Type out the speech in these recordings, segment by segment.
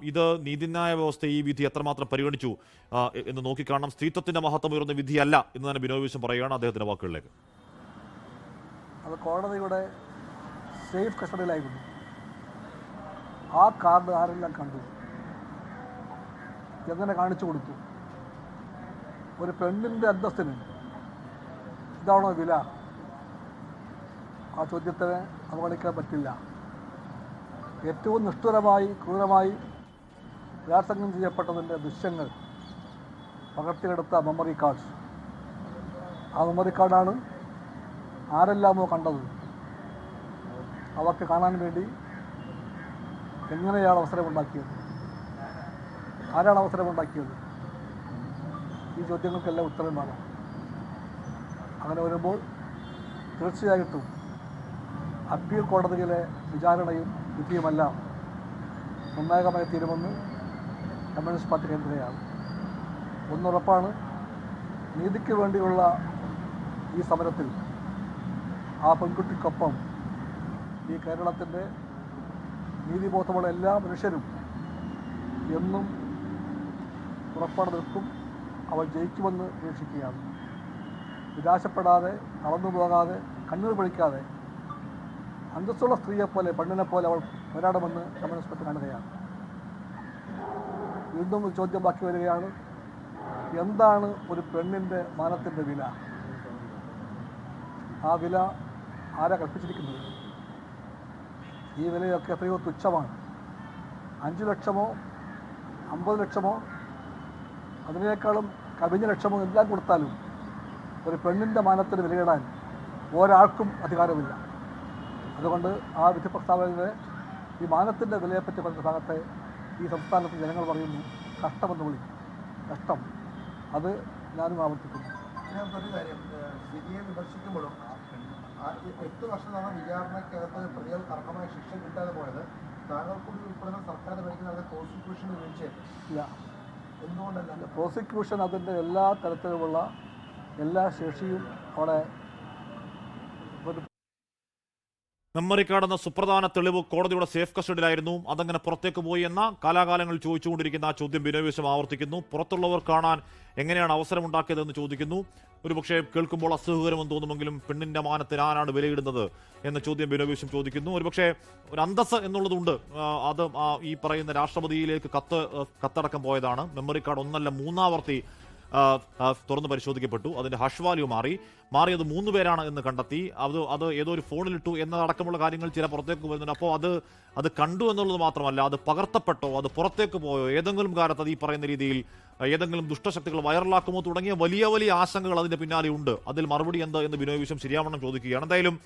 ഇത് നീതിന്യായ വ്യവസ്ഥ ഈ വിധി എത്രമാത്രം പരിഗണിച്ചു എന്ന് നോക്കിക്കാണണം. സ്ത്രീത്വത്തിന്റെ മഹത്വം ഉയർന്ന വിധിയല്ല എന്ന് തന്നെ ബിനോയ് വിശ്വം പറയുകയാണ് അദ്ദേഹത്തിന്റെ വാക്കുകളിലേക്ക്. അത് കോടതിയുടെ സേഫ് കസ്റ്റഡിയിലായിരുന്നു. ആ കാർഡ് ആരെല്ലാം കണ്ടു, എങ്ങനെ കാണിച്ചു കൊടുത്തു? ഒരു പെണ്ണിൻ്റെ അന്തസ്സിന് ഇതാണോ വില? ആ ചോദ്യത്തിന് അവഗണിക്കാൻ പറ്റില്ല. ഏറ്റവും നിഷ്ഠുരമായി ക്രൂരമായി ബലാത്സംഗം ചെയ്യപ്പെട്ടതിൻ്റെ ദൃശ്യങ്ങൾ പകർത്തിയെടുത്ത മെമ്മറി കാർഡ്സ്, ആ മെമ്മറി കാർഡാണ് ആരെല്ലാമോ കണ്ടത്. അവർക്ക് കാണാൻ വേണ്ടി എങ്ങനെയാണ് അവസരമുണ്ടാക്കിയത്? ആരാണ് അവസരമുണ്ടാക്കിയത്? ഈ ചോദ്യങ്ങൾക്കെല്ലാം ഉത്തരം വേണം. അങ്ങനെ വരുമ്പോൾ തീർച്ചയായിട്ടും അപ്പീൽ കോടതിയിലെ വിചാരണയും വിധിയുമെല്ലാം നിർണായകമായി തീരുമെന്ന് കമ്മ്യൂണിസ്റ്റ് പാർട്ടി കരുതുകയാണ്. ഒന്നുറപ്പാണ്, നീതിക്ക് വേണ്ടിയുള്ള ഈ സമരത്തിൽ ആ പെൺകുട്ടിക്കൊപ്പം ഈ കേരളത്തിൻ്റെ നീതിബോധമുള്ള എല്ലാ മനുഷ്യരും എന്നും ഉറപ്പാട് നിൽക്കും. അവൾ ജയിക്കുമെന്ന് പ്രതീക്ഷിക്കുകയാണ്. നിരാശപ്പെടാതെ, തളർന്നു പോകാതെ, കണ്ണീർ പൊഴിക്കാതെ അന്തസ്സുള്ള സ്ത്രീയെപ്പോലെ, പെണ്ണിനെപ്പോലെ അവൾ പോരാടുമെന്ന് കമ്മ്യൂണിസ്റ്റ് പാർട്ടി കാണുകയാണ്. വീണ്ടും ഒരു ചോദ്യം ബാക്കി വരികയാണ്, എന്താണ് ഒരു പെണ്ണിൻ്റെ മാനത്തിൻ്റെ വില? ആ വില ആരാ കൽപ്പിച്ചിരിക്കുന്നത്? ഈ വിലയൊക്കെ എത്രയോ തുച്ഛമാണ്. 5 ലക്ഷമോ 50 ലക്ഷമോ അതിനേക്കാളും കവിഞ്ഞ ലക്ഷമോ എല്ലാം കൊടുത്താലും ഒരു പെണ്ണിൻ്റെ മാനത്തിന് വിലയിടാൻ ഒരാൾക്കും അധികാരമില്ല. അതുകൊണ്ട് ആ വിധി പ്രസ്താവനയിലെ ഈ മാനത്തിൻ്റെ വിലയെപ്പറ്റി പറഞ്ഞ ഭാഗത്തെ ഈ സംസ്ഥാനത്ത് ജനങ്ങൾ പറയുന്നു കഷ്ടമെന്ന് വിളിക്കും. കഷ്ടം, അത് ഞാനും ആവർത്തിക്കുന്നു. ഒരു കാര്യം, വിധിയെ വിമർശിക്കുമ്പോഴും 8 വർഷമാണ് വിചാരണയ്ക്കകത്ത് പ്രതികൾക്ക് അർഹമായ ശിക്ഷ കിട്ടാതെ പോയത്. താങ്കൾക്കൂടി ഉൾപ്പെടുന്ന സർക്കാർ ഭരിക്കുന്ന പ്രോസിക്യൂഷന് വീഴ്ചയില്ല. എന്തുകൊണ്ടല്ല? പ്രോസിക്യൂഷൻ അതിൻ്റെ എല്ലാ തരത്തിലുമുള്ള എല്ലാ ശേഷിയും അവിടെ മെമ്മറി കാർഡ് എന്ന സുപ്രധാന തെളിവ് കോടതിയുടെ സേഫ് കസ്റ്റഡിയിലായിരുന്നു. അതങ്ങനെ പുറത്തേക്ക് പോയി എന്ന കാലാകാലങ്ങൾ ചോദിച്ചുകൊണ്ടിരിക്കുന്ന ആ ചോദ്യം ബിനോയ് വിശ്വം ആവർത്തിക്കുന്നു. പുറത്തുള്ളവർ കാണാൻ എങ്ങനെയാണ് അവസരമുണ്ടാക്കിയതെന്ന് ചോദിക്കുന്നു. ഒരുപക്ഷെ കേൾക്കുമ്പോൾ അസുഖകരമെന്ന് തോന്നുമെങ്കിലും പെണ്ണിന്റെ മാനത്തിന് ആരാണ് വിലയിടുന്നത് എന്ന ചോദ്യം ബിനോയ് വിശ്വം ചോദിക്കുന്നു. ഒരുപക്ഷെ ഒരു അന്തസ് എന്നുള്ളതുണ്ട്. അത് ഈ പറയുന്ന രാഷ്ട്രപതിയിലേക്ക് കത്തടക്കം പോയതാണ്. മെമ്മറി കാർഡ് ഒന്നല്ല 3 ആവർത്തി തുറന്ന് പരിശോധിക്കപ്പെട്ടു. അതിന്റെ ഹഷ് വാല്യൂ മാറിയത് 3 പേരാണ് എന്ന് കണ്ടെത്തി. അത് ഏതോ ഒരു ഫോണിലിട്ടു എന്നതടക്കമുള്ള കാര്യങ്ങൾ ചില പുറത്തേക്ക് വരുന്നുണ്ട്. അപ്പോൾ അത് കണ്ടു എന്നുള്ളത് മാത്രമല്ല, അത് പകർത്തപ്പെട്ടോ, അത് പുറത്തേക്ക് പോയോ, ഏതെങ്കിലും കാലത്ത് അത് ഈ പറയുന്ന രീതിയിൽ ഏതെങ്കിലും ദുഷ്ടശക്തികൾ വൈറലാക്കുമോ തുടങ്ങിയ വലിയ വലിയ ആശങ്കകൾ അതിന്റെ പിന്നാലെ ഉണ്ട്. അതിൽ മറുപടി എന്ത് എന്ന് ബിനോയ് വിശ്വം ശരിയാവണ്ണം ചോദിക്കുകയാണ്. എന്തായാലും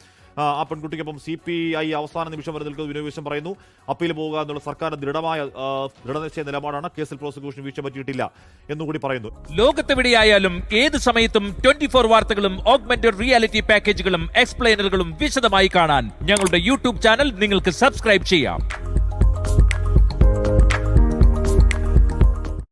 ആ പെൺകുട്ടിക്കൊപ്പം CPI അവസാന നിമിഷം വരെ നിൽക്കുന്നത് ബിനോയ് വിശ്വം പറയുന്നു. അപ്പീൽ പോകുക എന്നുള്ള സർക്കാരിന്റെ ദൃഢനിശ്ചയ നിലപാടാണ്. കേസിൽ പ്രോസിക്യൂഷൻ വീഴ്ച പറ്റിയിട്ടില്ല എന്നുകൂടി പറയുന്നു. ലോകത്തെവിടെയായാലും ഏത് സമയത്തും 24 വാർത്തകളും ഓഗ്മെന്റഡ് റിയാലിറ്റി പാക്കേജുകളും എക്സ്പ്ലെയിനറുകളും വിശദമായി കാണാൻ ഞങ്ങളുടെ YouTube ചാനൽ നിങ്ങൾക്ക് സബ്സ്ക്രൈബ് ചെയ്യാം.